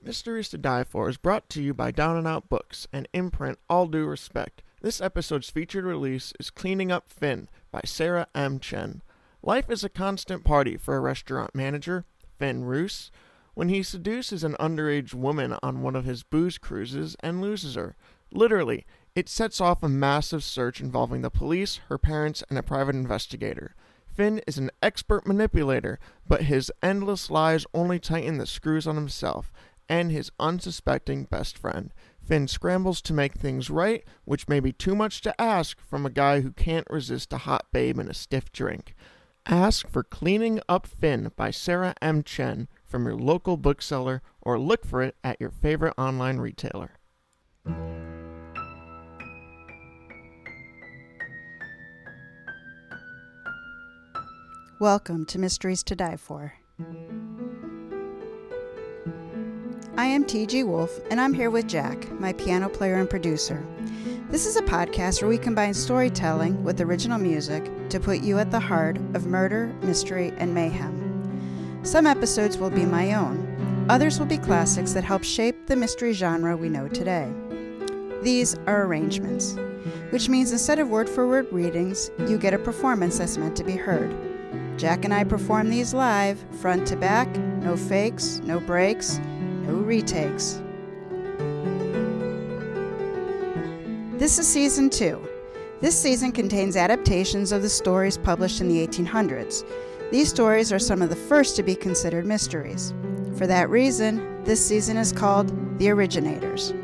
Mysteries to Die For is brought to you by Down and Out Books and imprint All Due Respect. This episode's featured release is Cleaning Up Finn by Sarah M. Chen. Life is a constant party for a restaurant manager, Finn Roos, when he seduces an underage woman on one of his booze cruises and loses her. Literally, it sets off a massive search involving the police, her parents, and a private investigator. Finn is an expert manipulator, but his endless lies only tighten the screws on himself and his unsuspecting best friend. Finn scrambles to make things right, which may be too much to ask from a guy who can't resist a hot babe and a stiff drink. Ask for Cleaning Up Finn by Sarah M. Chen from your local bookseller or look for it at your favorite online retailer. Welcome to Mysteries to Die For. I am TG Wolff, and I'm here with Jack, my piano player and producer. This is a podcast where we combine storytelling with original music to put you at the heart of murder, mystery, and mayhem. Some episodes will be my own. Others will be classics that help shape the mystery genre we know today. These are arrangements, which means instead of word-for-word readings, you get a performance that's meant to be heard. Jack and I perform these live, front to back, no fakes, no breaks, no retakes. This is Season 2. This season contains adaptations of the stories published in the 1800s. These stories are some of the first to be considered mysteries. For that reason, this season is called The Originators.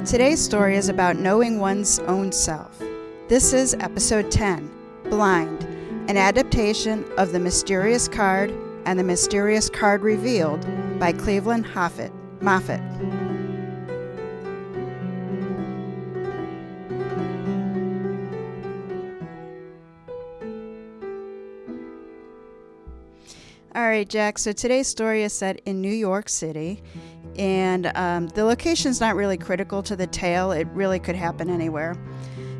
Today's story is about knowing one's own self. This is Episode 10, Blind, an adaptation of The Mysterious Card and The Mysterious Card Revealed by Cleveland Moffett. All right, Jack, so today's story is set in New York City, and the location's not really critical to the tale. It really could happen anywhere.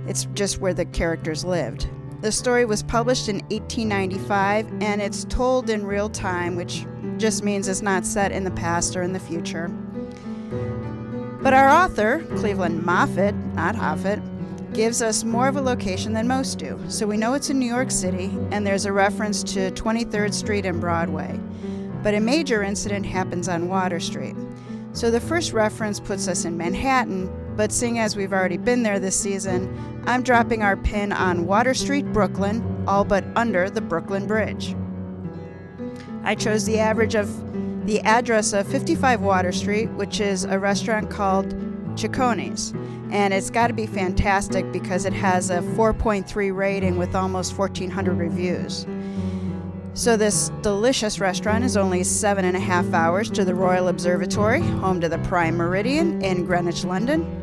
It's just where the characters lived. The story was published in 1895, and it's told in real time, which just means it's not set in the past or in the future. But our author, Cleveland Moffett, not Hoffett, gives us more of a location than most do. So we know it's in New York City, and there's a reference to 23rd Street and Broadway. But a major incident happens on Water Street. So the first reference puts us in Manhattan, but seeing as we've already been there this season, I'm dropping our pin on Water Street, Brooklyn, all but under the Brooklyn Bridge. I chose the address of 55 Water Street, which is a restaurant called Chiccone's. And it's got to be fantastic because it has a 4.3 rating with almost 1,400 reviews. So this delicious restaurant is only 7.5 hours to the Royal Observatory, home to the Prime Meridian in Greenwich, London.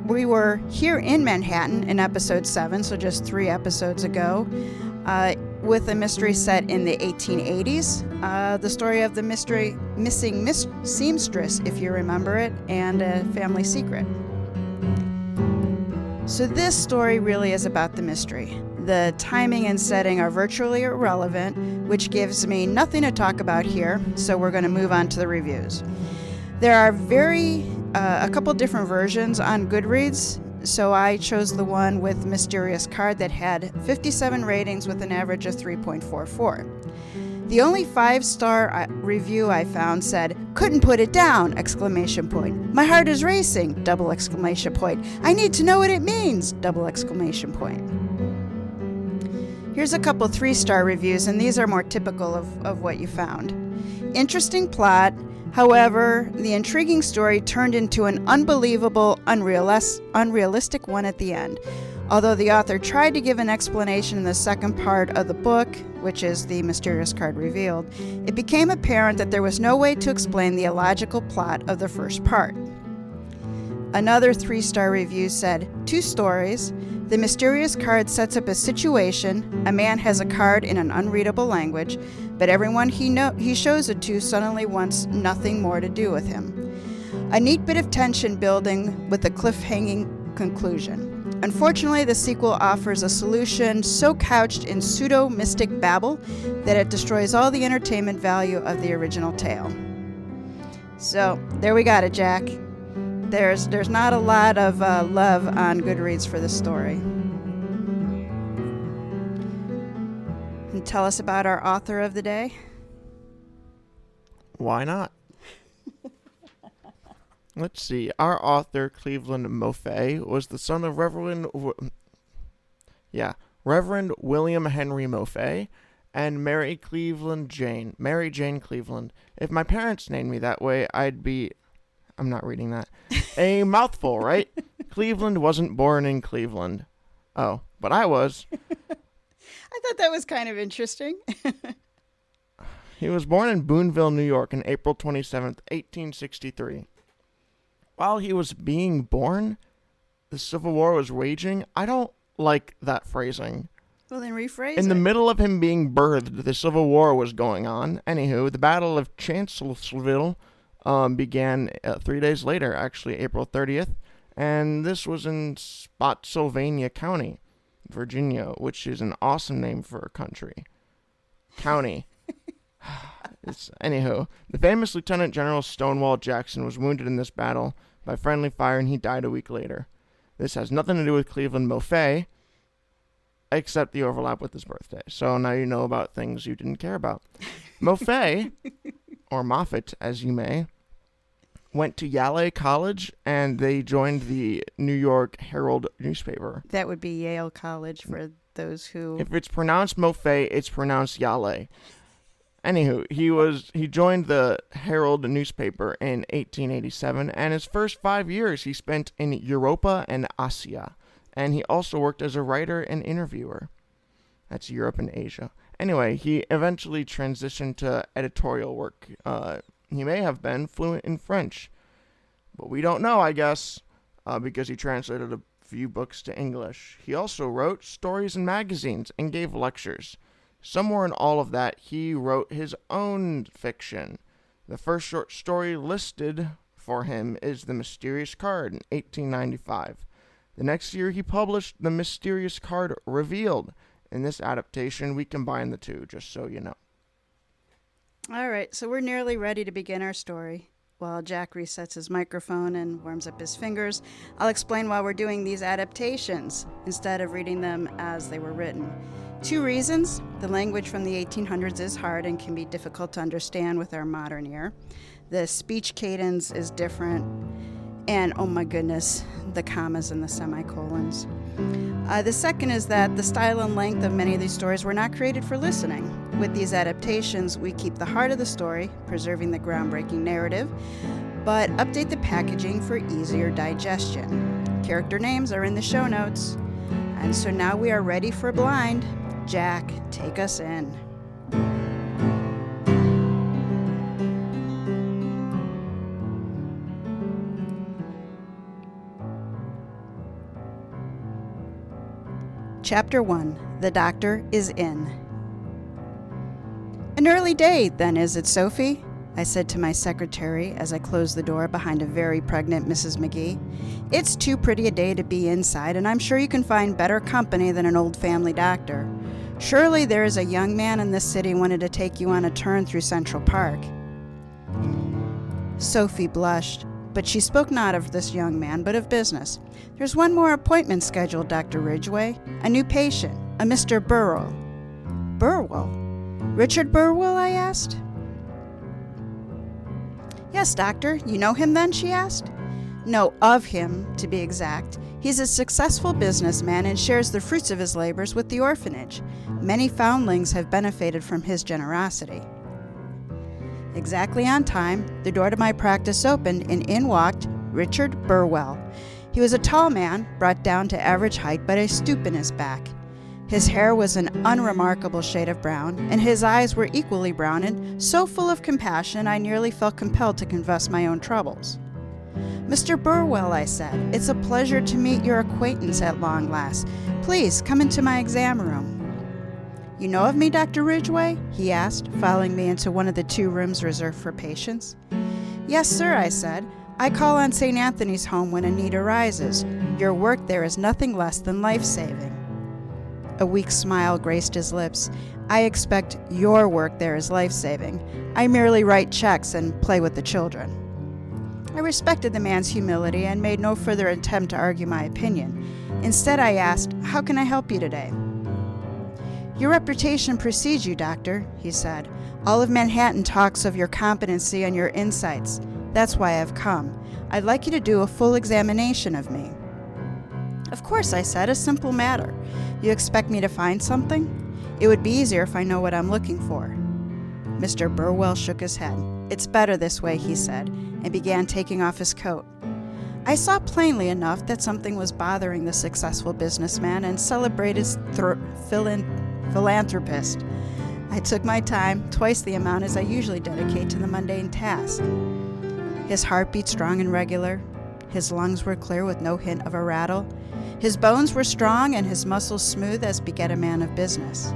We were here in Manhattan in episode 7, so just 3 episodes ago, with a mystery set in the 1880s, the story of the missing seamstress, if you remember it, and a family secret. So this story really is about the mystery. The timing and setting are virtually irrelevant, which gives me nothing to talk about here, so we're going to move on to the reviews. There are a couple different versions on Goodreads, so I chose the one with Mysterious Card that had 57 ratings with an average of 3.44. The only 5-star review I found said, "Couldn't put it down!" ! "My heart is racing!" ! "I need to know what it means!" ! Here's a couple 3-star reviews, and these are more typical of what you found. Interesting plot. However, the intriguing story turned into an unbelievable, unrealistic one at the end. Although the author tried to give an explanation in the second part of the book, which is The Mysterious Card Revealed, it became apparent that there was no way to explain the illogical plot of the first part. Another 3-star review said, 2 stories. The mysterious card sets up a situation. A man has a card in an unreadable language, but everyone he shows it to suddenly wants nothing more to do with him. A neat bit of tension building with a cliffhanging conclusion. Unfortunately, the sequel offers a solution so couched in pseudo-mystic babble that it destroys all the entertainment value of the original tale. So, there we got it, Jack. There's not a lot of love on Goodreads for this story. And tell us about our author of the day. Why not? Let's see. Our author, Cleveland Moffett, was the son of Reverend William Henry Moffett and Mary Jane Cleveland. If my parents named me that way, I'd be... I'm not reading that. A mouthful, right? Cleveland wasn't born in Cleveland. Oh, but I was. I thought that was kind of interesting. He was born in Boonville, New York on April 27th, 1863. While he was being born, the Civil War was raging. I don't like that phrasing. Well, then rephrase In the middle of him being birthed, the Civil War was going on. Anywho, the Battle of Chancellorsville began 3 days later, actually April 30th, and this was in Spotsylvania County, Virginia, which is an awesome name for a country. County. Anywho, the famous Lieutenant General Stonewall Jackson was wounded in this battle by friendly fire, and he died a week later. This has nothing to do with Cleveland Moffett, except the overlap with his birthday. So now you know about things you didn't care about. Moffett, or Moffett, as you may, went to Yale College, and they joined the New York Herald newspaper. That would be Yale College for those who... If it's pronounced Moffett, it's pronounced Yale. Anywho, he joined the Herald newspaper in 1887, and his first 5 years he spent in Europa and Asia, and he also worked as a writer and interviewer. That's Europe and Asia. Anyway, he eventually transitioned to editorial work. He may have been fluent in French, but we don't know, I guess, because he translated a few books to English. He also wrote stories in magazines and gave lectures. Somewhere in all of that, he wrote his own fiction. The first short story listed for him is The Mysterious Card in 1895. The next year, he published The Mysterious Card Revealed. In this adaptation, we combine the two, just so you know. All right, so we're nearly ready to begin our story. While Jack resets his microphone and warms up his fingers, I'll explain why we're doing these adaptations instead of reading them as they were written. 2 reasons. The language from the 1800s is hard and can be difficult to understand with our modern ear. The speech cadence is different. And, oh my goodness, the commas and the semicolons. The second is that the style and length of many of these stories were not created for listening. With these adaptations, we keep the heart of the story, preserving the groundbreaking narrative, but update the packaging for easier digestion. Character names are in the show notes. And so now we are ready for Blind. Jack, take us in. Chapter 1. The Doctor is in. An early day, then, is it, Sophie? I said to my secretary as I closed the door behind a very pregnant Mrs. McGee. It's too pretty a day to be inside, and I'm sure you can find better company than an old family doctor. Surely there is a young man in this city wanted to take you on a turn through Central Park. Sophie blushed, but she spoke not of this young man, but of business. There's one more appointment scheduled, Dr. Ridgway. A new patient, a Mr. Burwell. Burwell? Richard Burwell, I asked. Yes, doctor. You know him then, she asked. No, of him, to be exact. He's a successful businessman and shares the fruits of his labors with the orphanage. Many foundlings have benefited from his generosity. Exactly on time, the door to my practice opened and in walked Richard Burwell. He was a tall man, brought down to average height by a stoop in his back. His hair was an unremarkable shade of brown, and his eyes were equally brown and so full of compassion I nearly felt compelled to confess my own troubles. Mr. Burwell, I said, it's a pleasure to meet your acquaintance at long last. Please come into my exam room. You know of me, Dr. Ridgway? He asked, following me into one of the 2 rooms reserved for patients. Yes, sir, I said. I call on St. Anthony's Home when a need arises. Your work there is nothing less than life-saving." A weak smile graced his lips. "I expect your work there is life-saving. I merely write checks and play with the children." I respected the man's humility and made no further attempt to argue my opinion. Instead, I asked, "How can I help you today?" "Your reputation precedes you, Doctor," he said. "All of Manhattan talks of your competency and your insights. That's why I've come. I'd like you to do a full examination of me." "Of course," I said, "a simple matter. You expect me to find something? It would be easier if I know what I'm looking for." Mr. Burwell shook his head. "It's better this way," he said, and began taking off his coat. I saw plainly enough that something was bothering the successful businessman and celebrated philanthropist. I took my time, twice the amount as I usually dedicate to the mundane task. His heart beat strong and regular. His lungs were clear with no hint of a rattle. His bones were strong and his muscles smooth as beget a man of business.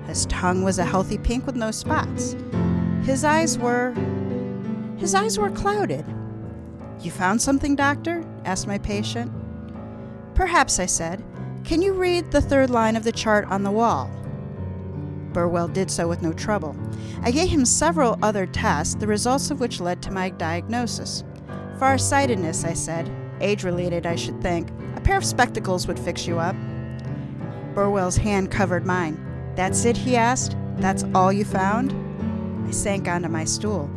His tongue was a healthy pink with no spots. His eyes were clouded. "You found something, Doctor?" asked my patient. "Perhaps," I said. "Can you read the third line of the chart on the wall?" Burwell did so with no trouble. I gave him several other tests, the results of which led to my diagnosis. "Farsightedness," I said. "Age-related, I should think. A pair of spectacles would fix you up." Burwell's hand covered mine. "That's it?" he asked. "That's all you found?" I sank onto my stool.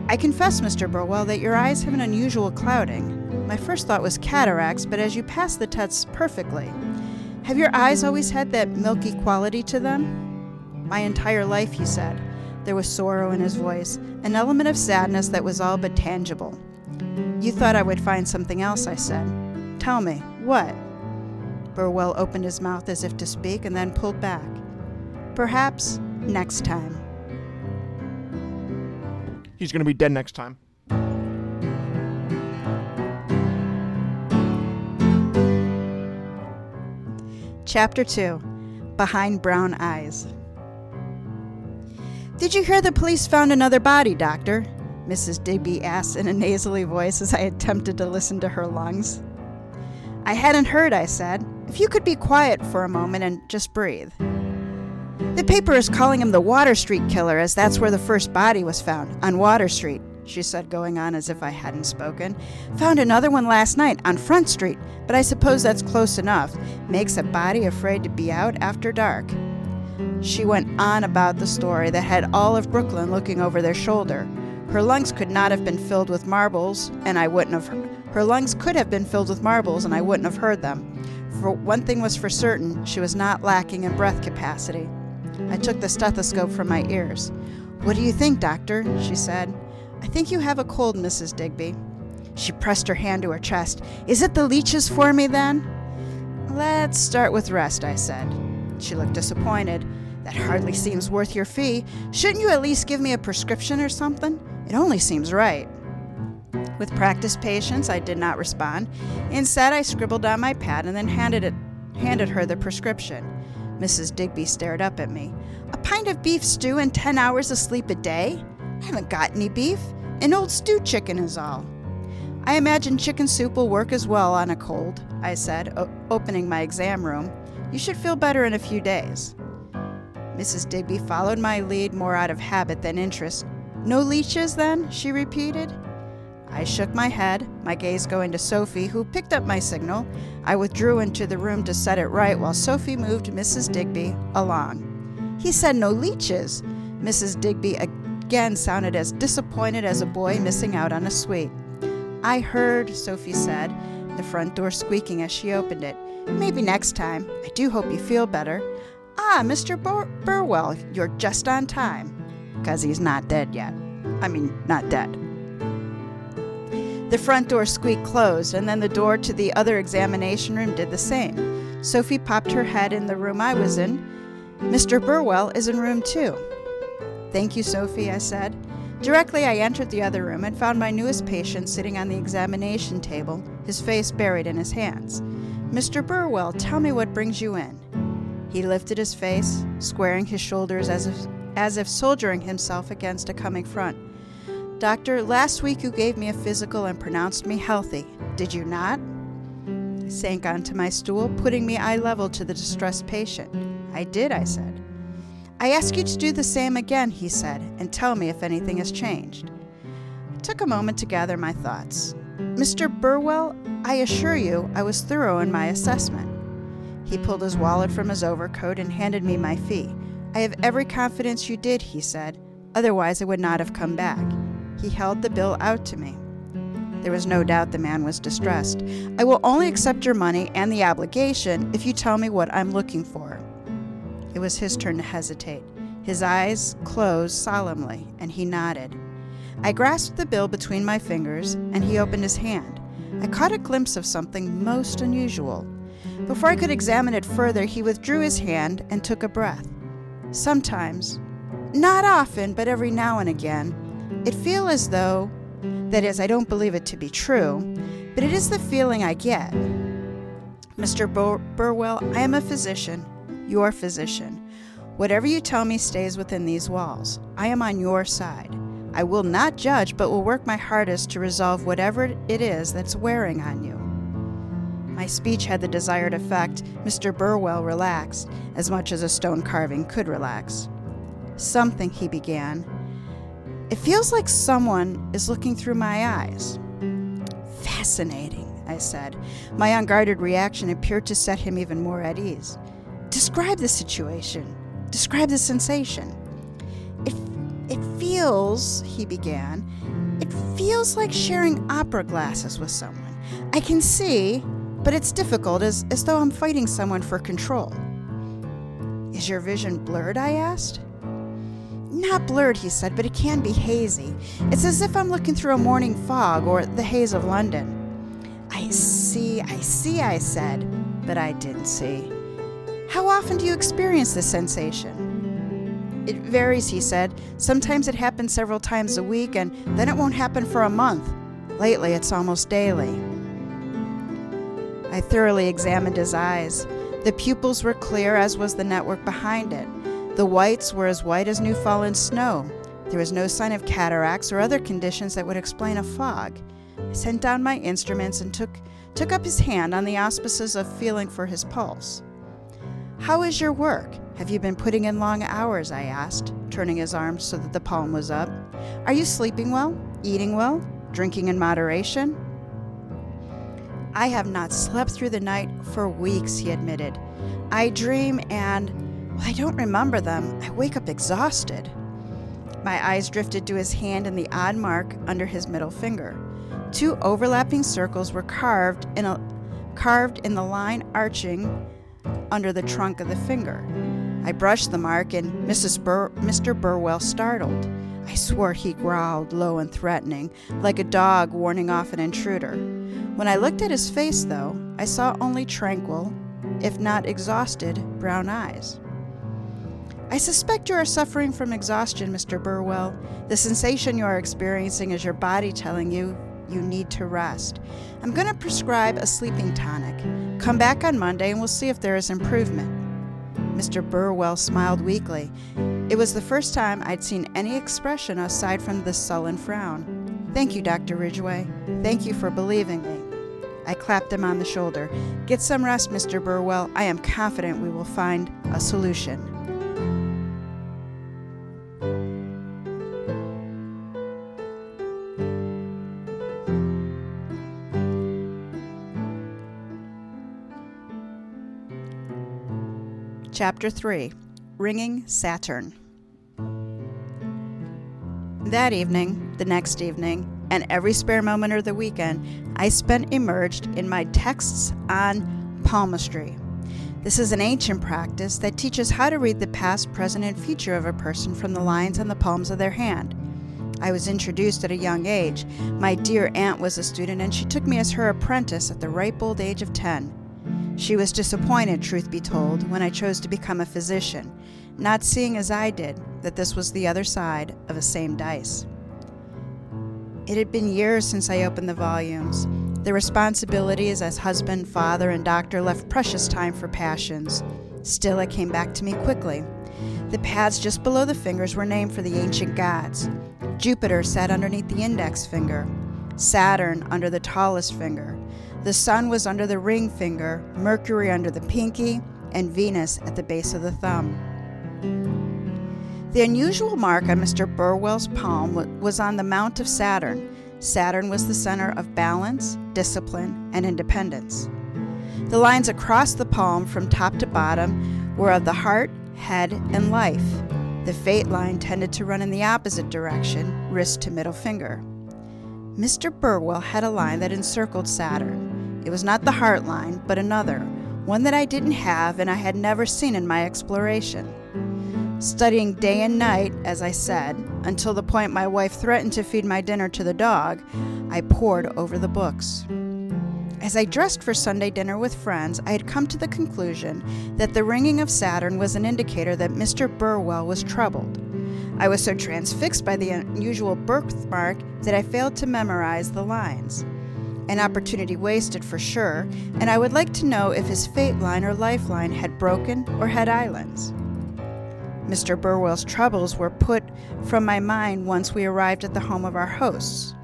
"I confess, Mr. Burwell, that your eyes have an unusual clouding. My first thought was cataracts, but as you passed the tests perfectly. Have your eyes always had that milky quality to them?" "My entire life," he said. There was sorrow in his voice, an element of sadness that was all but tangible. "You thought I would find something else," I said. "Tell me, what?" Burwell opened his mouth as if to speak and then pulled back. "Perhaps next time." He's going to be dead next time. Chapter 2. Behind Brown Eyes. "Did you hear the police found another body, Doctor?" Mrs. Digby asked in a nasally voice as I attempted to listen to her lungs. "I hadn't heard," I said. "If you could be quiet for a moment and just breathe." "The paper is calling him the Water Street Killer, as that's where the first body was found, on Water Street," she said, going on as if I hadn't spoken. "Found another one last night, on Front Street, but I suppose that's close enough. Makes a body afraid to be out after dark." She went on about the story that had all of Brooklyn looking over their shoulder. Her lungs could not have been filled with marbles, and I wouldn't have Her lungs could have been filled with marbles, and I wouldn't have heard them. For one thing was for certain, she was not lacking in breath capacity. I took the stethoscope from my ears. "What do you think, Doctor?" she said. "I think you have a cold, Mrs. Digby." She pressed her hand to her chest. "Is it the leeches for me, then?" "Let's start with rest," I said. She looked disappointed. "That hardly seems worth your fee. Shouldn't you at least give me a prescription or something? It only seems right." With practiced patience, I did not respond. Instead, I scribbled on my pad and then handed her the prescription. Mrs. Digby stared up at me. "A pint of beef stew and 10 hours of sleep a day? I haven't got any beef. An old stewed chicken is all." "I imagine chicken soup will work as well on a cold," I said, opening my exam room. "You should feel better in a few days." Mrs. Digby followed my lead more out of habit than interest. "No leeches, then?" she repeated. I shook my head, my gaze going to Sophie, who picked up my signal. I withdrew into the room to set it right while Sophie moved Mrs. Digby along. "He said no leeches." Mrs. Digby again sounded as disappointed as a boy missing out on a sweet. "I heard," Sophie said, the front door squeaking as she opened it. "Maybe next time. I do hope you feel better." "Ah, Mr. Burwell, you're just on time." 'Cause he's not dead yet. Not dead. The front door squeaked closed, and then the door to the other examination room did the same. Sophie popped her head in the room I was in. "Mr. Burwell is in room 2. "Thank you, Sophie," I said. Directly I entered the other room and found my newest patient sitting on the examination table, his face buried in his hands. "Mr. Burwell, tell me what brings you in." He lifted his face, squaring his shoulders as if soldiering himself against a coming front. Doctor, last week you gave me a physical and pronounced me healthy. Did you not? I sank onto my stool, putting me eye level to the distressed patient. I did, I said. I ask you to do the same again, he said, and tell me if anything has changed. I took a moment to gather my thoughts. Mr. Burwell, I assure you I was thorough in my assessment. He pulled his wallet from his overcoat and handed me my fee. I have every confidence you did, he said. Otherwise I would not have come back. He held the bill out to me. There was no doubt the man was distressed. I will only accept your money and the obligation if you tell me what I'm looking for. It was his turn to hesitate. His eyes closed solemnly, and he nodded. I grasped the bill between my fingers, and he opened his hand. I caught a glimpse of something most unusual. Before I could examine it further, he withdrew his hand and took a breath. Sometimes, not often, but every now and again, it feels as though, that is, I don't believe it to be true, but it is the feeling I get. Mr. Burwell, I am a physician, your physician. Whatever you tell me stays within these walls. I am on your side. I will not judge, but will work my hardest to resolve whatever it is that's wearing on you. My speech had the desired effect. Mr. Burwell relaxed, as much as a stone carving could relax. Something, he began. It feels like someone is looking through my eyes. Fascinating, I said. My unguarded reaction appeared to set him even more at ease. Describe the situation. Describe the sensation. It feels, he began, it feels like sharing opera glasses with someone. I can see, but it's difficult, as though I'm fighting someone for control. Is your vision blurred, I asked. Not blurred, he said, but it can be hazy. It's as if I'm looking through a morning fog or the haze of London. I see, I said, but I didn't see. How often do you experience this sensation? It varies, he said. Sometimes it happens several times a week, and then it won't happen for a month. Lately, it's almost daily. I thoroughly examined his eyes. The pupils were clear, as was the network behind it. The whites were as white as new-fallen snow. There was no sign of cataracts or other conditions that would explain a fog. I sent down my instruments and took up his hand on the auspices of feeling for his pulse. How is your work? Have you been putting in long hours? I asked, turning his arm so that the palm was up. Are you sleeping well? Eating well? Drinking in moderation? I have not slept through the night for weeks, he admitted. I dream and, I don't remember them. I wake up exhausted. My eyes drifted to his hand and the odd mark under his middle finger. Two overlapping circles were carved in the line arching under the trunk of the finger. I brushed the mark, and Mr. Burwell startled. I swore he growled, low and threatening, like a dog warning off an intruder. When I looked at his face, though, I saw only tranquil, if not exhausted, brown eyes. I suspect you are suffering from exhaustion, Mr. Burwell. The sensation you are experiencing is your body telling you you need to rest. I'm going to prescribe a sleeping tonic. Come back on Monday and we'll see if there is improvement. Mr. Burwell smiled weakly. It was the first time I'd seen any expression aside from the sullen frown. Thank you, Dr. Ridgway. Thank you for believing me. I clapped him on the shoulder. Get some rest, Mr. Burwell. I am confident we will find a solution. Chapter 3. Ringing Saturn. That evening, the next evening, and every spare moment of the weekend, I spent immersed in my texts on palmistry. This is an ancient practice that teaches how to read the past, present, and future of a person from the lines on the palms of their hand. I was introduced at a young age. My dear aunt was a student, and she took me as her apprentice at the ripe old age of 10. She was disappointed, truth be told, when I chose to become a physician, not seeing as I did that this was the other side of the same dice. It had been years since I opened the volumes. The responsibilities as husband, father, and doctor left precious time for passions. Still, it came back to me quickly. The pads just below the fingers were named for the ancient gods. Jupiter sat underneath the index finger, Saturn under the tallest finger. The Sun was under the ring finger, Mercury under the pinky, and Venus at the base of the thumb. The unusual mark on Mr. Burwell's palm was on the mount of Saturn. Saturn was the center of balance, discipline, and independence. The lines across the palm from top to bottom were of the heart, head, and life. The fate line tended to run in the opposite direction, wrist to middle finger. Mr. Burwell had a line that encircled Saturn. It was not the heart line, but another, one that I didn't have and I had never seen in my exploration. Studying day and night, as I said, until the point my wife threatened to feed my dinner to the dog, I pored over the books. As I dressed for Sunday dinner with friends, I had come to the conclusion that the ringing of Saturn was an indicator that Mr. Burwell was troubled. I was so transfixed by the unusual birthmark that I failed to memorize the lines. An opportunity wasted for sure, and I would like to know if his fate line or lifeline had broken or had islands. Mr. Burwell's troubles were put from my mind once we arrived at the home of our hosts.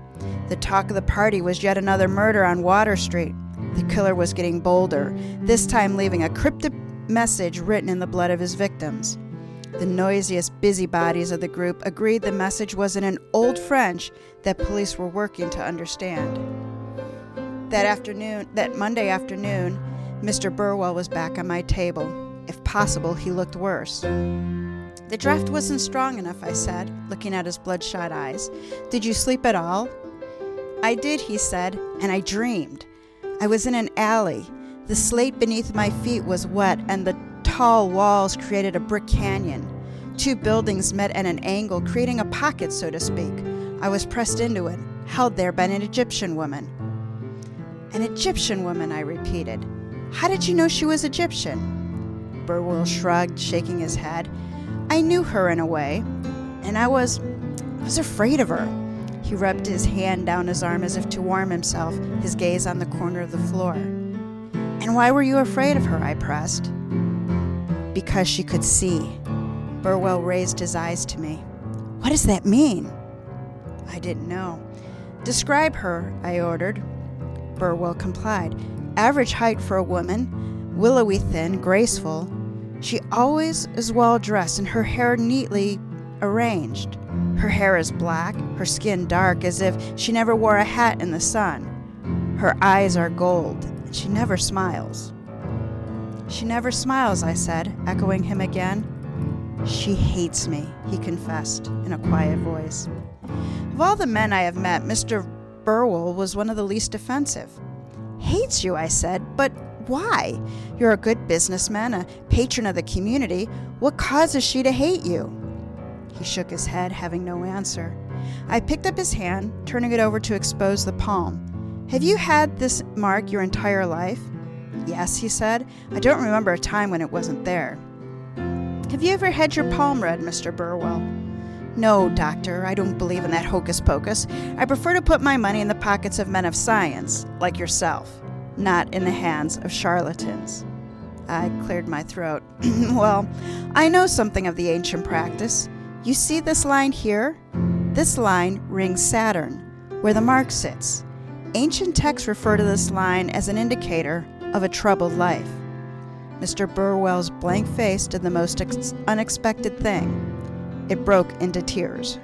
The talk of the party was yet another murder on Water Street. The killer was getting bolder, this time leaving a cryptic message written in the blood of his victims. The noisiest busybodies of the group agreed the message was in an old French that police were working to understand. That Monday afternoon, Mr. Burwell was back on my table. If possible, he looked worse. The draft wasn't strong enough, I said, looking at his bloodshot eyes. Did you sleep at all? I did, he said, and I dreamed. I was in an alley. The slate beneath my feet was wet, and the tall walls created a brick canyon. Two buildings met at an angle, creating a pocket, so to speak. I was pressed into it, held there by an Egyptian woman. An Egyptian woman, I repeated. How did you know she was Egyptian? Burwell shrugged, shaking his head. I knew her in a way, and I was afraid of her. He rubbed his hand down his arm as if to warm himself, his gaze on the corner of the floor. And why were you afraid of her? I pressed. Because she could see. Burwell raised his eyes to me. What does that mean? I didn't know. Describe her, I ordered. Burwell complied. Average height for a woman, willowy thin, graceful. She always is well dressed and her hair neatly arranged. Her hair is black, her skin dark, as if she never wore a hat in the sun. Her eyes are gold, and she never smiles. She never smiles, I said, echoing him again. She hates me, he confessed in a quiet voice. Of all the men I have met, Mr. Burwell was one of the least offensive. Hates you, I said, but why? You're a good businessman, a patron of the community. What causes she to hate you? He shook his head, having no answer. I picked up his hand, turning it over to expose the palm. Have you had this mark your entire life? Yes, he said. I don't remember a time when it wasn't there. Have you ever had your palm read, Mr. Burwell? No, doctor, I don't believe in that hocus pocus. I prefer to put my money in the pockets of men of science, like yourself, not in the hands of charlatans. I cleared my throat. Well, I know something of the ancient practice. You see this line here? This line rings Saturn, where the mark sits. Ancient texts refer to this line as an indicator of a troubled life. Mr. Burwell's blank face did the most unexpected thing. It broke into tears.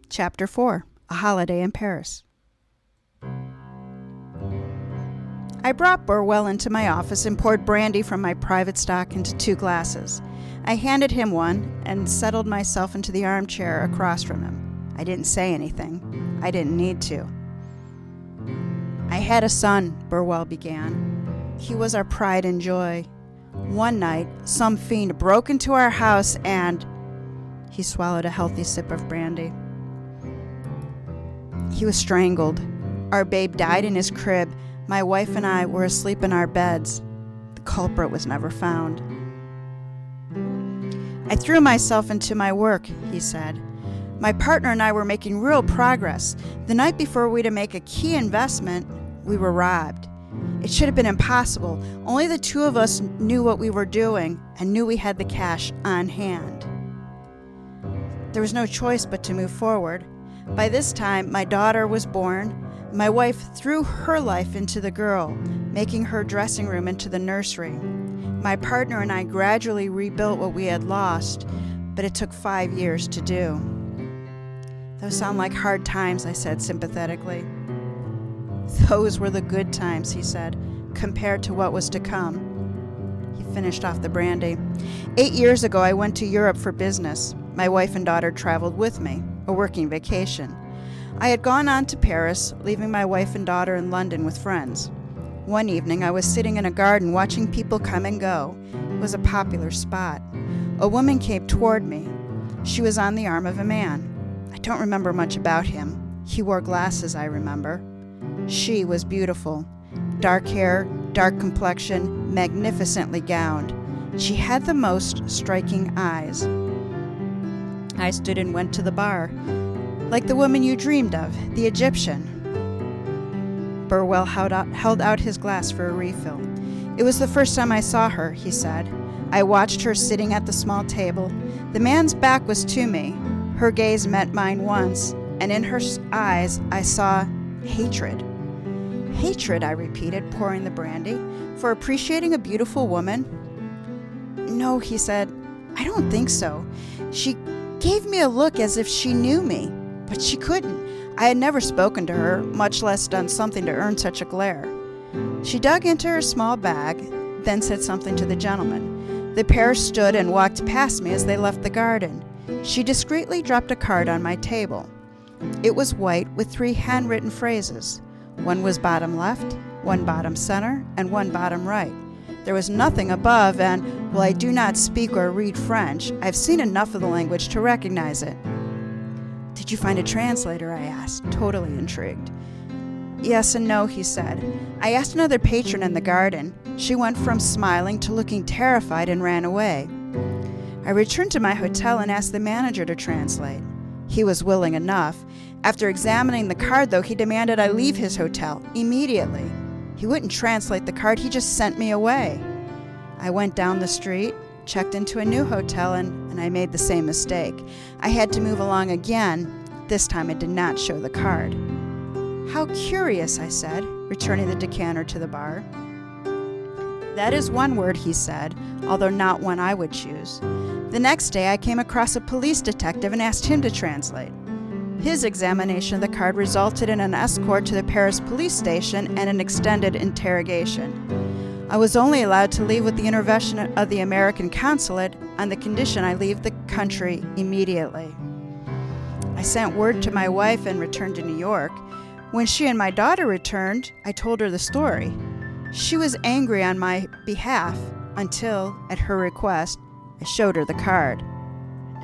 Chapter 4. A Holiday in Paris. I brought Burwell into my office and poured brandy from my private stock into 2 glasses. I handed him one and settled myself into the armchair across from him. I didn't say anything. I didn't need to. I had a son, Burwell began. He was our pride and joy. One night, some fiend broke into our house and... He swallowed a healthy sip of brandy. He was strangled. Our babe died in his crib. My wife and I were asleep in our beds. The culprit was never found. I threw myself into my work, he said. My partner and I were making real progress. The night before we to make a key investment, we were robbed. It should have been impossible. Only the two of us knew what we were doing and knew we had the cash on hand. There was no choice but to move forward. By this time, my daughter was born. My wife threw her life into the girl, making her dressing room into the nursery. My partner and I gradually rebuilt what we had lost, but it took 5 years to do. Those sound like hard times, I said sympathetically. Those were the good times, he said, compared to what was to come. He finished off the brandy. 8 years ago, I went to Europe for business. My wife and daughter traveled with me, a working vacation. I had gone on to Paris, leaving my wife and daughter in London with friends. One evening, I was sitting in a garden watching people come and go. It was a popular spot. A woman came toward me. She was on the arm of a man. I don't remember much about him. He wore glasses, I remember. She was beautiful. Dark hair, dark complexion, magnificently gowned. She had the most striking eyes. I stood and went to the bar. Like the woman you dreamed of, the Egyptian. Burwell held out his glass for a refill. It was the first time I saw her, he said. I watched her sitting at the small table. The man's back was to me. Her gaze met mine once, and in her eyes I saw hatred. Hatred, I repeated, pouring the brandy, for appreciating a beautiful woman? No, he said, I don't think so. She gave me a look as if she knew me, but she couldn't. I had never spoken to her, much less done something to earn such a glare. She dug into her small bag, then said something to the gentleman. The pair stood and walked past me as they left the garden. She discreetly dropped a card on my table. It was white with 3 handwritten phrases. One was bottom left, one bottom center, and one bottom right. There was nothing above, and, while I do not speak or read French, I've seen enough of the language to recognize it. Did you find a translator? I asked, totally intrigued. Yes and no, he said. I asked another patron in the garden. She went from smiling to looking terrified and ran away. I returned to my hotel and asked the manager to translate. He was willing enough. After examining the card, though, he demanded I leave his hotel immediately. He wouldn't translate the card, he just sent me away. I went down the street, checked into a new hotel, and I made the same mistake. I had to move along again. This time it did not show the card. How curious, I said, returning the decanter to the bar. That is one word, he said, although not one I would choose. The next day I came across a police detective and asked him to translate. His examination of the card resulted in an escort to the Paris police station and an extended interrogation. I was only allowed to leave with the intervention of the American consulate on the condition I leave the country immediately. I sent word to my wife and returned to New York. When she and my daughter returned, I told her the story. She was angry on my behalf until, at her request, I showed her the card.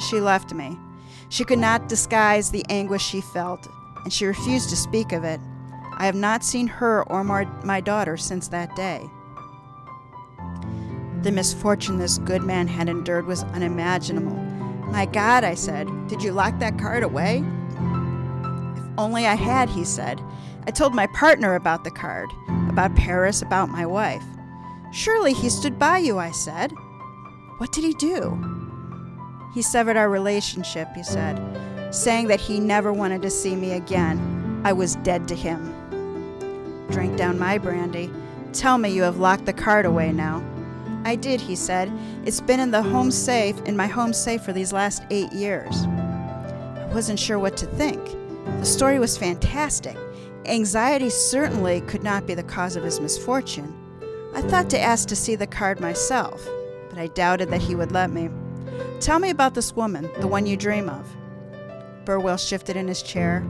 She left me. She could not disguise the anguish she felt, and she refused to speak of it. I have not seen her or my daughter since that day. The misfortune this good man had endured was unimaginable. My God, I said, did you lock that card away? If only I had, he said. I told my partner about the card, about Paris, about my wife. Surely he stood by you, I said. What did he do? He severed our relationship, he said, saying that he never wanted to see me again. I was dead to him. Drank down my brandy. Tell me you have locked the card away now. I did, he said. It's been in my home safe for these last 8 years. I wasn't sure what to think. The story was fantastic. Anxiety certainly could not be the cause of his misfortune. I thought to ask to see the card myself, but I doubted that he would let me. Tell me about this woman, the one you dream of. Burwell shifted in his chair.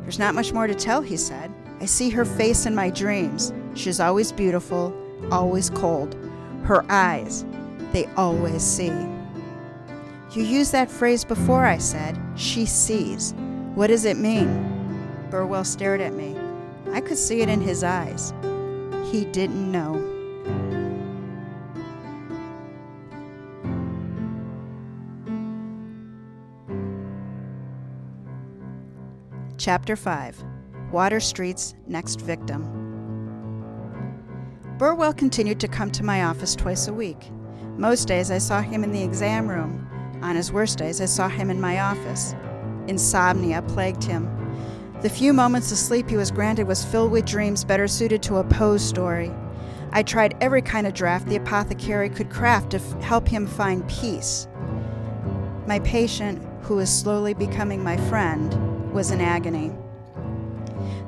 There's not much more to tell, he said. I see her face in my dreams. She's always beautiful, always cold. Her eyes, they always see. You used that phrase before, I said. She sees. What does it mean? Burwell stared at me. I could see it in his eyes. He didn't know. Chapter 5. Water Street's Next Victim. Burwell continued to come to my office twice a week. Most days I saw him in the exam room. On his worst days, I saw him in my office. Insomnia plagued him. The few moments of sleep he was granted was filled with dreams better suited to a Poe story. I tried every kind of draft the apothecary could craft to help him find peace. My patient, who was slowly becoming my friend, was in agony.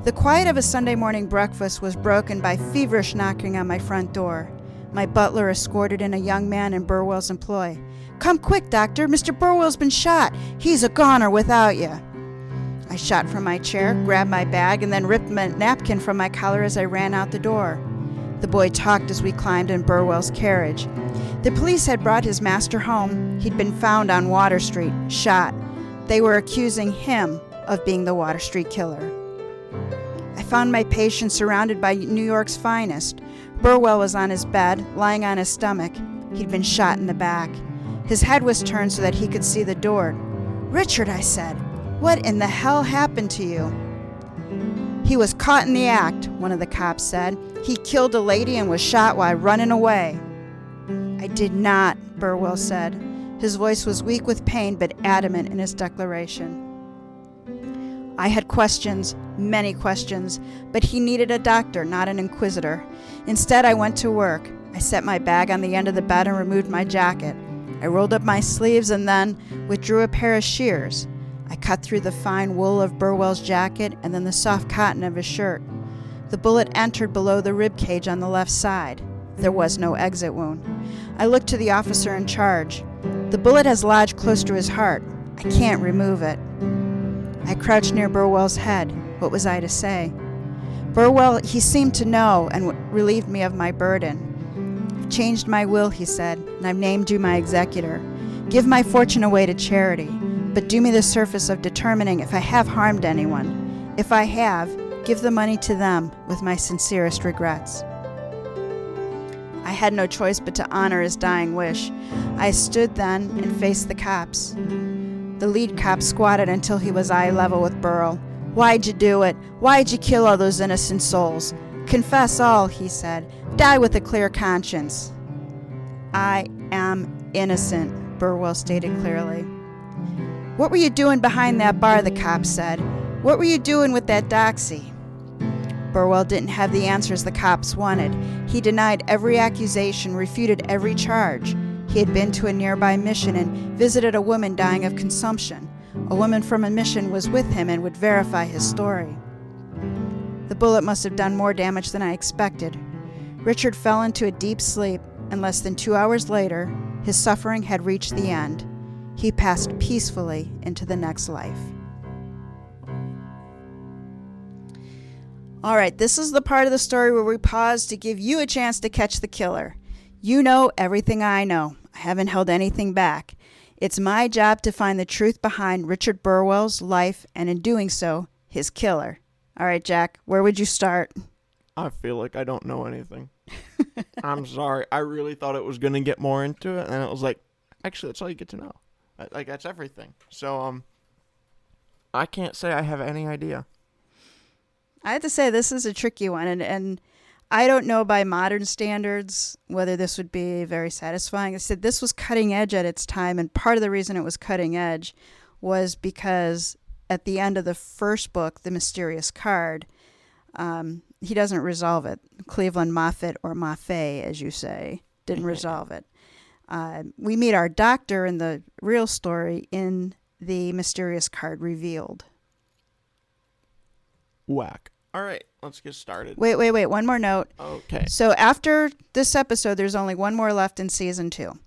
The quiet of a Sunday morning breakfast was broken by feverish knocking on my front door. My butler escorted in a young man in Burwell's employ. "Come quick, doctor. Mr. Burwell's been shot. He's a goner without you." I shot from my chair, grabbed my bag, and then ripped my napkin from my collar as I ran out the door. The boy talked as we climbed in Burwell's carriage. The police had brought his master home. He'd been found on Water Street, shot. They were accusing him of being the Water Street killer. I found my patient surrounded by New York's finest. Burwell was on his bed, lying on his stomach. He'd been shot in the back. His head was turned so that he could see the door. "Richard," I said, "what in the hell happened to you?" "He was caught in the act," one of the cops said. "He killed a lady and was shot while running away." "I did not," Burwell said. His voice was weak with pain but adamant in his declaration. I had questions, many questions, but he needed a doctor, not an inquisitor. Instead, I went to work. I set my bag on the end of the bed and removed my jacket. I rolled up my sleeves and then withdrew a pair of shears. I cut through the fine wool of Burwell's jacket and then the soft cotton of his shirt. The bullet entered below the rib cage on the left side. There was no exit wound. I looked to the officer in charge. "The bullet has lodged close to his heart. I can't remove it." I crouched near Burwell's head. What was I to say? Burwell, he seemed to know and relieved me of my burden. "I've changed my will," he said, "and I've named you my executor. Give my fortune away to charity, but do me the service of determining if I have harmed anyone. If I have, give the money to them with my sincerest regrets." I had no choice but to honor his dying wish. I stood then and faced the cops. The lead cop squatted until he was eye level with Burwell. "Why'd you do it? Why'd you kill all those innocent souls? Confess all," he said. "Die with a clear conscience." "I am innocent," Burwell stated clearly. "What were you doing behind that bar?" the cop said. "What were you doing with that doxy?" Burwell didn't have the answers the cops wanted. He denied every accusation, refuted every charge. He had been to a nearby mission and visited a woman dying of consumption. A woman from a mission was with him and would verify his story. The bullet must have done more damage than I expected. Richard fell into a deep sleep, and less than 2 hours later, his suffering had reached the end. He passed peacefully into the next life. All right, this is the part of the story where we pause to give you a chance to catch the killer. You know everything I know. I haven't held anything back. It's my job to find the truth behind Richard Burwell's life, and in doing so, his killer. All right, Jack, where would you start? I feel like I don't know anything. I'm sorry. I really thought it was going to get more into it, and it was like, actually, that's all you get to know. Like, that's everything. So, I can't say I have any idea. I have to say, this is a tricky one, and I don't know by modern standards whether this would be very satisfying. I said this was cutting edge at its time, and part of the reason it was cutting edge was because at the end of the first book, The Mysterious Card, he doesn't resolve it. Cleveland Moffett, or Moffett, as you say, didn't resolve it. We meet our doctor in the real story in The Mysterious Card Revealed. Whack. All right, let's get started. Wait. One more note. Okay. So after this episode, there's only one more left in Season 2.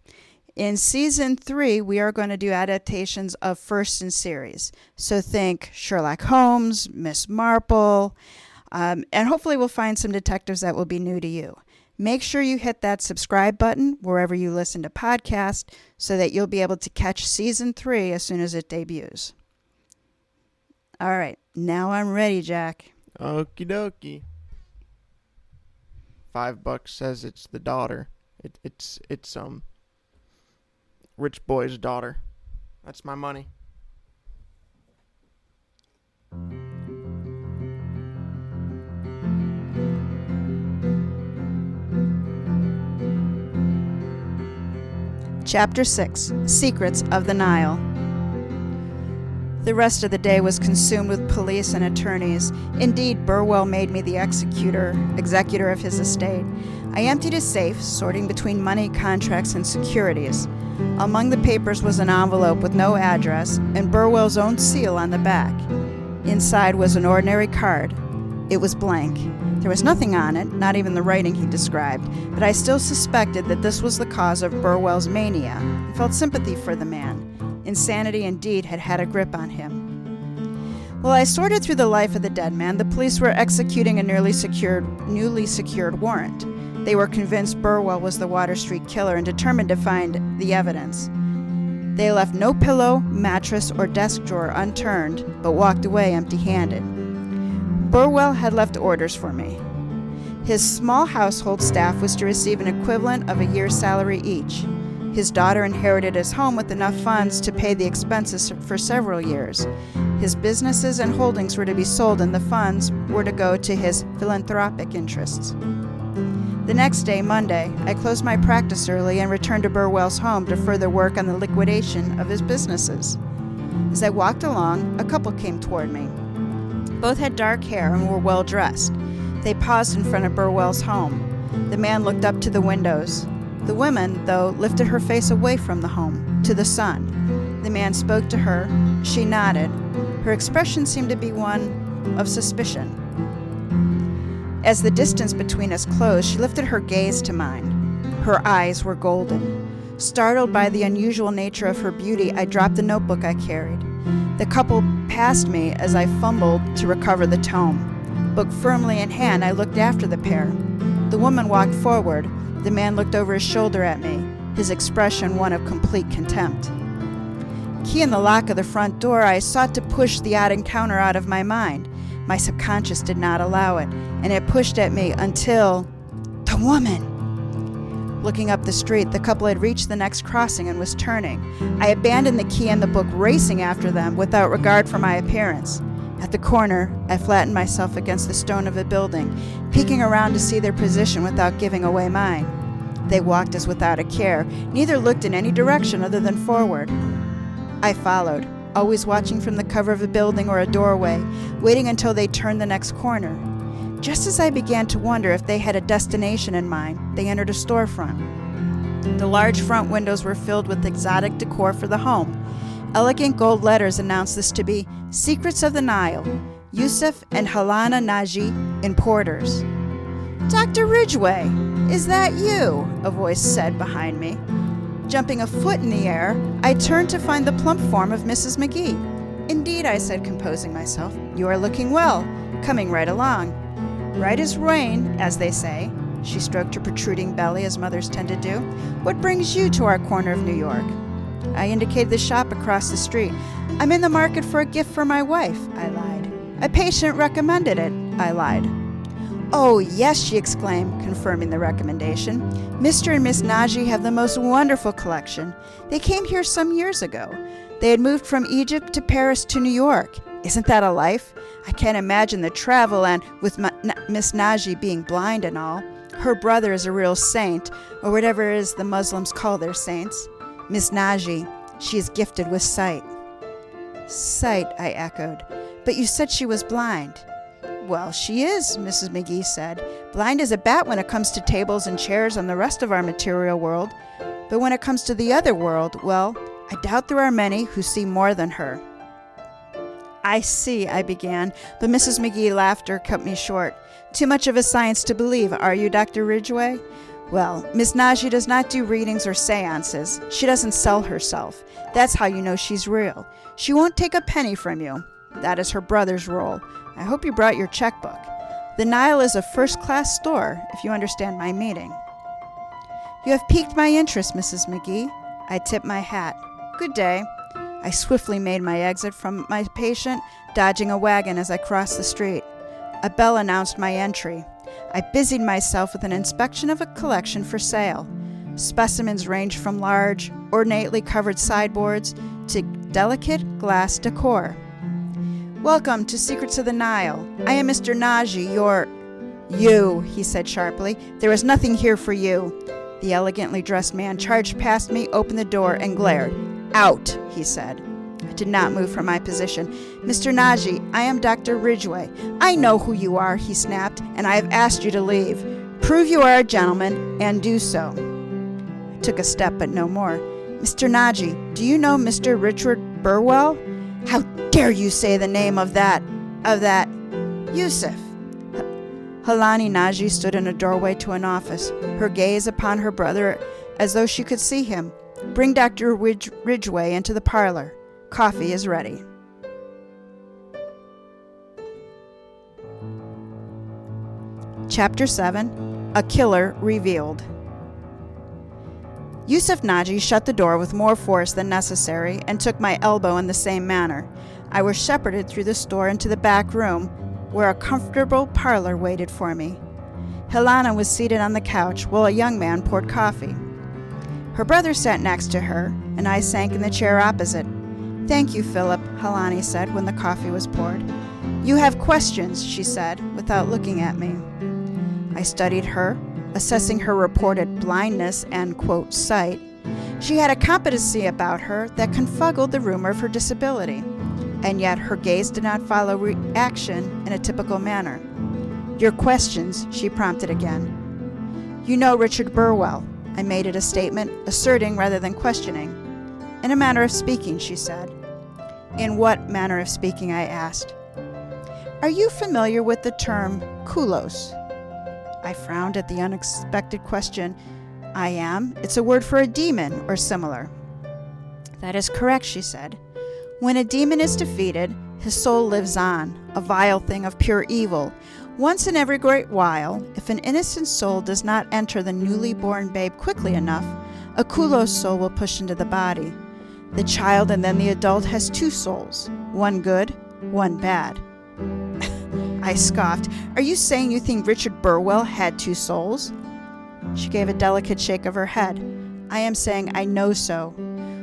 In Season 3, we are going to do adaptations of first in series. So think Sherlock Holmes, Miss Marple, and hopefully we'll find some detectives that will be new to you. Make sure you hit that subscribe button wherever you listen to podcasts so that you'll be able to catch Season 3 as soon as it debuts. All right, now I'm ready, Jack. Okie dokie. $5 says it's the daughter. It's rich boy's daughter. That's my money. Chapter 6. Secrets of the Nile. The rest of the day was consumed with police and attorneys. Indeed, Burwell made me the executor of his estate. I emptied his safe, sorting between money, contracts, and securities. Among the papers was an envelope with no address and Burwell's own seal on the back. Inside was an ordinary card. It was blank. There was nothing on it, not even the writing he described, but I still suspected that this was the cause of Burwell's mania and felt sympathy for the man. Insanity indeed had a grip on him. While I sorted through the life of the dead man, the police were executing a newly secured warrant. They were convinced Burwell was the Water Street killer and determined to find the evidence. They left no pillow, mattress, or desk drawer unturned, but walked away empty-handed. Burwell had left orders for me. His small household staff was to receive an equivalent of a year's salary each. His daughter inherited his home with enough funds to pay the expenses for several years. His businesses and holdings were to be sold and the funds were to go to his philanthropic interests. The next day, Monday, I closed my practice early and returned to Burwell's home to further work on the liquidation of his businesses. As I walked along, a couple came toward me. Both had dark hair and were well dressed. They paused in front of Burwell's home. The man looked up to the windows. The woman, though, lifted her face away from the home, to the sun. The man spoke to her. She nodded. Her expression seemed to be one of suspicion. As the distance between us closed, she lifted her gaze to mine. Her eyes were golden. Startled by the unusual nature of her beauty, I dropped the notebook I carried. The couple passed me as I fumbled to recover the tome. Book firmly in hand, I looked after the pair. The woman walked forward. The man looked over his shoulder at me, his expression one of complete contempt. Key in the lock of the front door, I sought to push the odd encounter out of my mind. My subconscious did not allow it, and it pushed at me until... the woman! Looking up the street, the couple had reached the next crossing and was turning. I abandoned the key and the book, racing after them without regard for my appearance. At the corner, I flattened myself against the stone of a building, peeking around to see their position without giving away mine. They walked as without a care. Neither looked in any direction other than forward. I followed, always watching from the cover of a building or a doorway, waiting until they turned the next corner. Just as I began to wonder if they had a destination in mind, they entered a storefront. The large front windows were filled with exotic decor for the home. Elegant gold letters announced this to be Secrets of the Nile, Yusuf and Halana Naji, importers. "Dr. Ridgway, is that you?" a voice said behind me. Jumping a foot in the air, I turned to find the plump form of Mrs. McGee. "Indeed," I said, composing myself, "you are looking well, coming right along. Right as rain, as they say." She stroked her protruding belly as mothers tend to do. "What brings you to our corner of New York?" I indicated the shop across the street. "I'm in the market for a gift for my wife," I lied. "A patient recommended it," I lied. "Oh, yes," she exclaimed, confirming the recommendation. "Mr. and Miss Naji have the most wonderful collection. They came here some years ago. They had moved from Egypt to Paris to New York. Isn't that a life? I can't imagine the travel, and with Miss Naji being blind and all. Her brother is a real saint, or whatever it is the Muslims call their saints. Miss Naji, she is gifted with sight." "Sight," I echoed. "But you said she was blind." "Well, she is," Mrs. McGee said. "Blind as a bat when it comes to tables and chairs and the rest of our material world. But when it comes to the other world, well, I doubt there are many who see more than her." "I see," I began, but Mrs. McGee laughter cut me short. "Too much of a science to believe, are you, Dr. Ridgway?" "Well, Miss Naji does not do readings or seances. She doesn't sell herself. That's how you know she's real. She won't take a penny from you. That is her brother's role. I hope you brought your checkbook. The Nile is a first-class store, if you understand my meaning." "You have piqued my interest, Mrs. McGee." I tipped my hat. "Good day." I swiftly made my exit from my patient, dodging a wagon as I crossed the street. A bell announced my entry. I busied myself with an inspection of a collection for sale. Specimens ranged from large, ornately covered sideboards to delicate glass decor. "Welcome to Secrets of the Nile. I am Mr. Naji, your—" "You," he said sharply. "There is nothing here for you." The elegantly dressed man charged past me, opened the door, and glared. "Out," he said. I did not move from my position. "Mr. Naji, I am Dr. Ridgway. I know who you are," he snapped, "and I have asked you to leave. Prove you are a gentleman, and do so." I took a step, but no more. "Mr. Naji, do you know Mr. Richard Burwell?" "How dare you say the name of that, Yusuf." Halani Naji stood in a doorway to an office, her gaze upon her brother as though she could see him. "Bring Dr. Ridgway into the parlor. Coffee is ready." Chapter 7. A Killer Revealed. Yusuf Naji shut the door with more force than necessary and took my elbow in the same manner. I was shepherded through the store into the back room, where a comfortable parlor waited for me. Helena was seated on the couch while a young man poured coffee. Her brother sat next to her, and I sank in the chair opposite. "Thank you, Philip," Helani said when the coffee was poured. "You have questions," she said, without looking at me. I studied her, assessing her reported blindness and, quote, sight. She had a competency about her that confuggled the rumor of her disability, and yet her gaze did not follow reaction in a typical manner. "Your questions," she prompted again. "You know Richard Burwell." I made it a statement, asserting rather than questioning. "In a manner of speaking," she said. "In what manner of speaking?" I asked. "Are you familiar with the term kulos?" I frowned at the unexpected question. "I am. It's a word for a demon or similar." "That is correct," she said. "When a demon is defeated, his soul lives on, a vile thing of pure evil. Once in every great while, if an innocent soul does not enter the newly born babe quickly enough, a kulos soul will push into the body. The child and then the adult has two souls, one good, one bad." I scoffed. "Are you saying you think Richard Burwell had two souls?" She gave a delicate shake of her head. "I am saying I know so.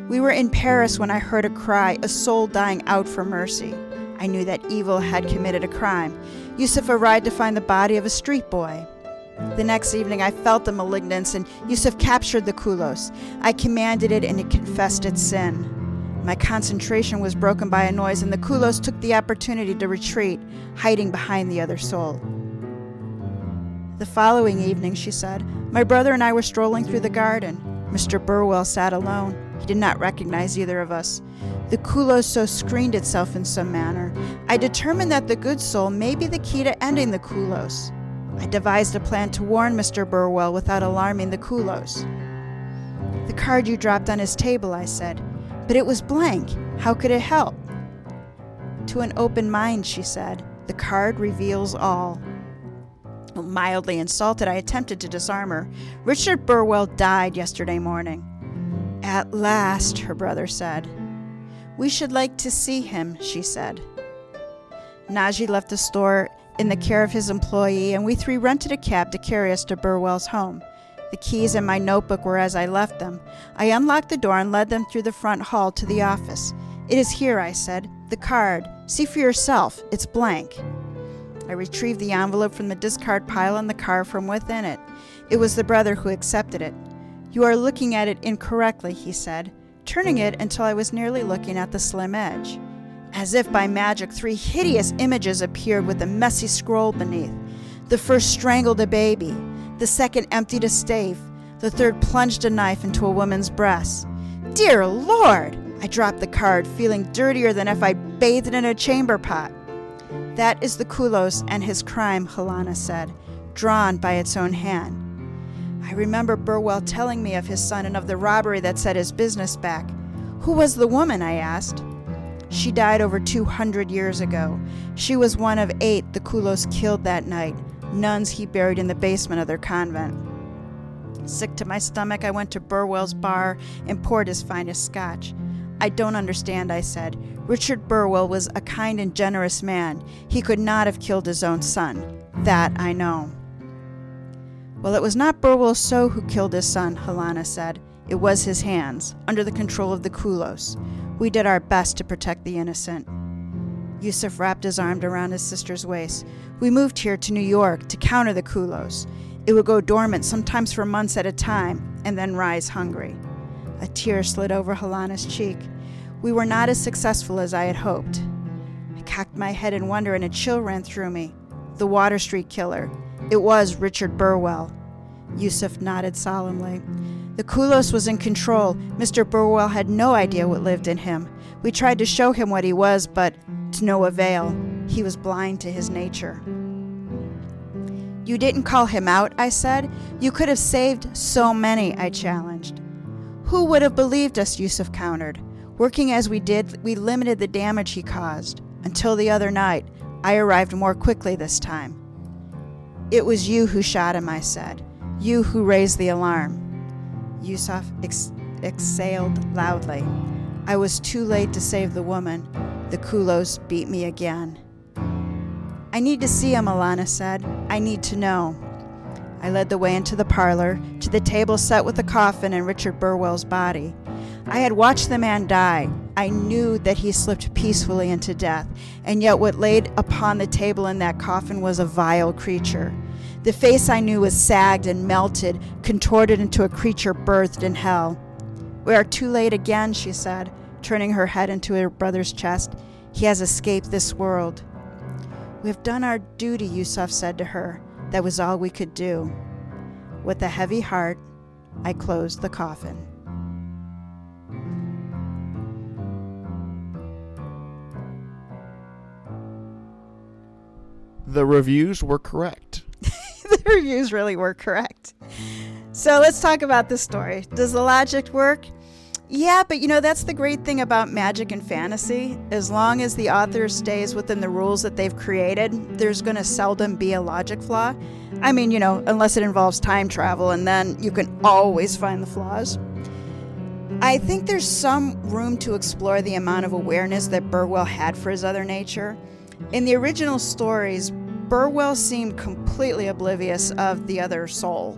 We were in Paris when I heard a cry, a soul dying out for mercy. I knew that evil had committed a crime. Yusuf arrived to find the body of a street boy. The next evening I felt the malignance, and Yusuf captured the kulos. I commanded it, and it confessed its sin. My concentration was broken by a noise, and the kulos took the opportunity to retreat, hiding behind the other soul." The following evening, she said, "my brother and I were strolling through the garden. Mr. Burwell sat alone. He did not recognize either of us. The kulos so screened itself in some manner. I determined that the good soul may be the key to ending the kulos. I devised a plan to warn Mr. Burwell without alarming the kulos." "The card you dropped on his table," I said. "But it was blank. How could it help?" "To an open mind," she said, "the card reveals all." Mildly insulted, I attempted to disarm her. "Richard Burwell died yesterday morning." "At last," her brother said. "We should like to see him," she said. Naji left the store in the care of his employee, and we three rented a cab to carry us to Burwell's home. The keys and my notebook were as I left them. I unlocked the door and led them through the front hall to the office. "It is here," I said. "The card. See for yourself. It's blank." I retrieved the envelope from the discard pile and the card from within it. It was the brother who accepted it. "You are looking at it incorrectly," he said, turning it until I was nearly looking at the slim edge. As if by magic, 3 hideous images appeared with a messy scroll beneath. The first strangled a baby. The second emptied a stave. The third plunged a knife into a woman's breast. "Dear Lord!" I dropped the card, feeling dirtier than if I'd bathed in a chamber pot. "That is the kulos and his crime," Helena said, drawn by its own hand. I remember Burwell telling me of his son and of the robbery that set his business back. "Who was the woman?" I asked. "She died over 200 years ago. She was one of 8 the kulos killed that night, nuns he buried in the basement of their convent." Sick to my stomach, I went to Burwell's bar and poured his finest scotch. "I don't understand," I said. "Richard Burwell was a kind and generous man. He could not have killed his own son. That I know." "Well, it was not Burwell So who killed his son," Helena said. "It was his hands, under the control of the kulos. We did our best to protect the innocent." Yusuf wrapped his arm around his sister's waist. "We moved here to New York to counter the kulos. It would go dormant, sometimes for months at a time, and then rise hungry. A tear slid over Helana's cheek. We were not as successful as I had hoped. I cocked my head in wonder, and a chill ran through me. The Water Street Killer. It was Richard Burwell. Yusuf nodded solemnly. The Kulos was in control. Mr. Burwell had no idea what lived in him. We tried to show him what he was, but to no avail. He was blind to his nature. You didn't call him out, I said. You could have saved so many, I challenged. Who would have believed us, Yusuf countered. Working as we did, we limited the damage he caused. Until the other night, I arrived more quickly this time. It was you who shot him, I said. You who raised the alarm. Yusuf exhaled loudly. I was too late to save the woman. The Kulos beat me again. I need to see him, Alana said. I need to know. I led the way into the parlor, to the table set with the coffin and Richard Burwell's body. I had watched the man die. I knew that he slipped peacefully into death, and yet what laid upon the table in that coffin was a vile creature. The face I knew was sagged and melted, contorted into a creature birthed in hell. We are too late again, she said, turning her head into her brother's chest. He has escaped this world. We have done our duty, Yusuf said to her. That was all we could do. With a heavy heart, I closed the coffin. The reviews were correct. The reviews really were correct. So let's talk about this story. Does the logic work? Yeah, but that's the great thing about magic and fantasy. As long as the author stays within the rules that they've created, there's going to seldom be a logic flaw. I mean, unless it involves time travel, and then you can always find the flaws. I think there's some room to explore the amount of awareness that Burwell had for his other nature. In the original stories, Burwell seemed completely oblivious of the other soul.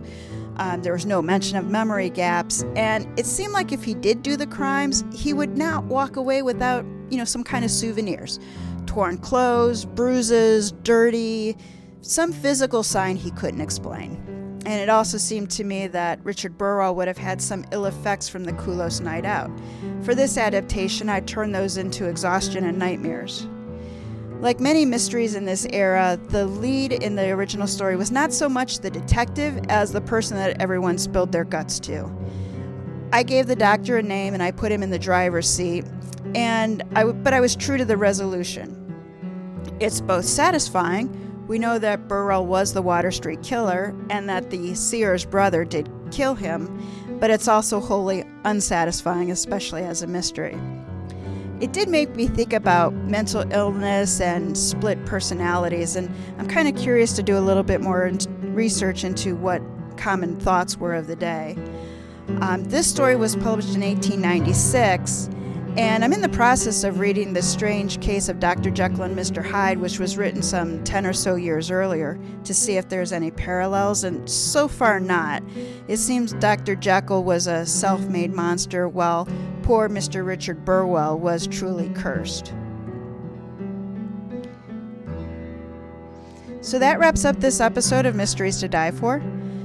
There was no mention of memory gaps, and it seemed like if he did do the crimes, he would not walk away without, some kind of souvenirs. Torn clothes, bruises, dirty, some physical sign he couldn't explain. And it also seemed to me that Richard Burwell would have had some ill effects from the Kulos night out. For this adaptation, I turned those into exhaustion and nightmares. Like many mysteries in this era, the lead in the original story was not so much the detective as the person that everyone spilled their guts to. I gave the doctor a name and I put him in the driver's seat, but I was true to the resolution. It's both satisfying. We know that Burwell was the Water Street Killer and that the seer's brother did kill him, but it's also wholly unsatisfying, especially as a mystery. It did make me think about mental illness and split personalities, and I'm kind of curious to do a little bit more research into what common thoughts were of the day. This story was published in 1896, and I'm in the process of reading The Strange Case of Dr. Jekyll and Mr. Hyde, which was written some 10 or so years earlier, to see if there's any parallels, and so far not. It seems Dr. Jekyll was a self-made monster, while poor Mr. Richard Burwell was truly cursed. So that wraps up this episode of Mysteries to Die For.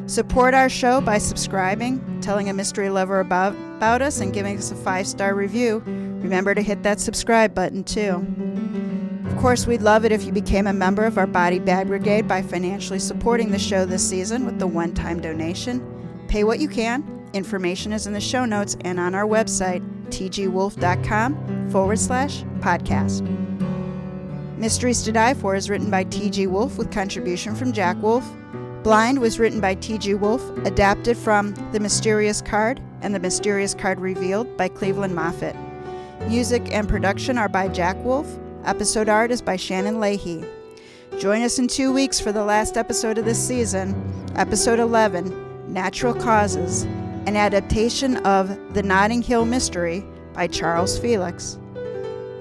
Support our show by subscribing, telling a mystery lover about us, and giving us a 5-star review. Remember to hit that subscribe button too. Of course, we'd love it if you became a member of our Body Bag Brigade by financially supporting the show this season with the one-time donation. Pay what you can. Information is in the show notes and on our website, tgwolff.com/podcast. Mysteries to Die For is written by TG Wolff with contribution from Jack Wolff. Blind was written by TG Wolff, adapted from The Mysterious Card and The Mysterious Card Revealed by Cleveland Moffett. Music and production are by Jack Wolff. Episode art is by Shannon Leahy. Join us in 2 weeks for the last episode of this season, episode 11, Natural Causes, an adaptation of The Notting Hill Mystery by Charles Felix.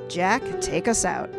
Jack, take us out.